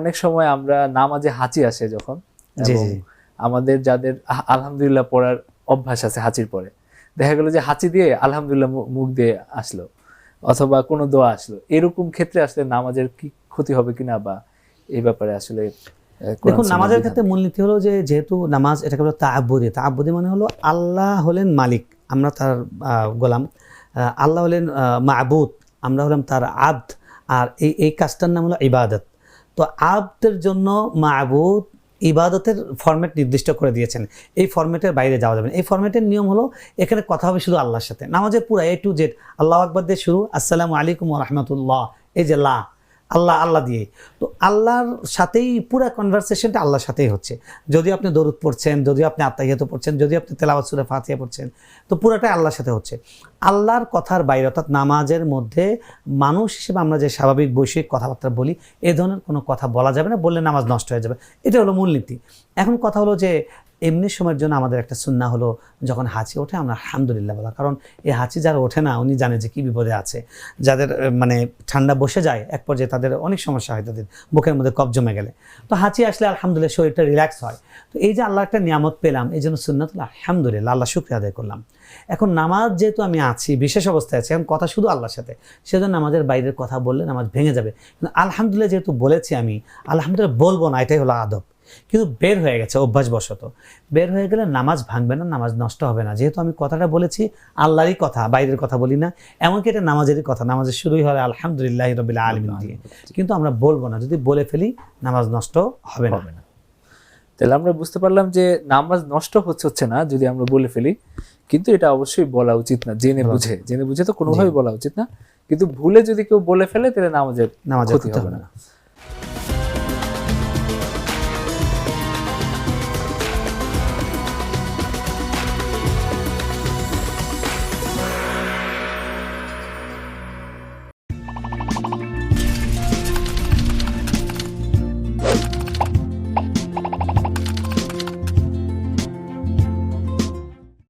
অনেক সময় আমরা নামাজে হাঁচি আসে যখন, জি এবং জি আমাদের যাদের আলহামদুলিল্লাহ পড়ার অভ্যাস আছে হাঁচির পরে, দেখা গেল যে হাঁচি দিয়ে আলহামদুলিল্লাহ মুখ দিয়ে আসলো, অথবা কোনো দোয়া আসলো, এরকম ক্ষেত্রে আসলে নামাজের কি ক্ষতি হবে কিনা, বা এই ব্যাপারে আসলে দেখুন, নামাজের ক্ষেত্রে মূলনীতি হলো যে যেহেতু নামাজ এটাকে বলে তাআব্বুদি মানে হলো আল্লাহ হলেন মালিক, আমরা তার গোলাম, আল্লাহ হলেন মাবুদ, আমরা হলাম তার আব্দ, আর এই কাজটার নাম হলো ইবাদত। তো আব্দের জন্য মাবুদ ইবাদতের ফরম্যাট নির্দিষ্ট করে দিয়েছেন, এই ফরম্যাটের বাইরে যাওয়া যাবে না। এই ফরম্যাটের নিয়ম হলো এখানে কথা হবে শুধু আল্লাহর সাথে, নামাজের পুরো A to Z আল্লাহু আকবার দিয়ে শুরু, আসসালামু আলাইকুম ওয়া রাহমাতুল্লাহ, এই যে লা আল্লাহ আল্লাহ দিয়ে, তো আল্লাহর সাথেই পুরো কনভারসেশনটা আল্লাহর সাথেই হচ্ছে। যদি আপনি দরুদ পড়ছেন, যদি আপনি আত্তাহিয়াত পড়ছেন, যদি আপনি তেলাওয়াত সূরা ফাতিহা পড়ছেন, তো পুরোটাই আল্লাহর সাথে হচ্ছে। আল্লাহর কথার বাইরে অর্থাৎ নামাজের মধ্যে মানুষ হিসেবে আমরা যে স্বাভাবিক বৈষয়িক কথাবার্তা বলি, এ ধরনের কোনো কথা বলা যাবে না, বললে নামাজ নষ্ট হয়ে যাবে। এটা হলো মূলনীতি। এখন কথা হলো যে এমনি সময়ের জন্য আমাদের একটা সুন্নাহ হলো যখন হাঁচি ওঠে আমরা আলহামদুলিল্লাহ বলা, কারণ এই হাঁচি যারা ওঠে না উনি জানে যে কী বিপদে আছে। যাদের মানে ঠান্ডা বসে যায় এক পর্যায়ে তাদের অনেক সমস্যা হয়, তাদের বুকের মধ্যে কফ জমে গেলে, তো হাঁচি আসলে আলহামদুলিল্লাহ শরীরটা রিল্যাক্স হয়। তো এই যে আল্লাহ একটা নিয়ামত পেলাম, এই জন্য সুন্নাতুল্লাহ আলহামদুলিল্লাহ আল্লাহ শুকরিয়া আদায় করলাম। এখন নামাজ যেহেতু আমি আছি বিশেষ অবস্থায় আছি, এখন কথা শুধু আল্লাহর সাথে, সেজন্য নামাজের বাইরের কথা বললে নামাজ ভেঙে যাবে। কিন্তু আলহামদুলিল্লাহ যেহেতু বলেছি আমি আলহামদুলিল্লাহ বলবো না, এটাই হলো আদব। কিন্তু বের হয়ে গেছে অভ্যাসবশত, বের হয়ে গেলে নামাজ ভাঙবে না, নামাজ নষ্ট হবে না। যেহেতু আমি কথাটা বলেছি আল্লাহরই কথা, বাইরের কথা বলি না, এমনকি এটা নামাজেরই কথা, নামাজের শুরুই হয় আলহামদুলিল্লাহি রাব্বিল আলামিন দিয়ে, কিন্তু আমরা বলবো না, যদি বলে ফেলি নামাজ নষ্ট হবে না। তাহলে আমরা বুঝতে পারলাম যে নামাজ নষ্ট হচ্ছে না যদি আমরা বলে ফেলি, কিন্তু এটা অবশ্যই বলা উচিত না, জেনে বুঝে তো কোনোভাবেই বলা উচিত না, কিন্তু ভুলে যদি কেউ বলে ফেলে তাহলে নামাজের ক্ষতি হবে না।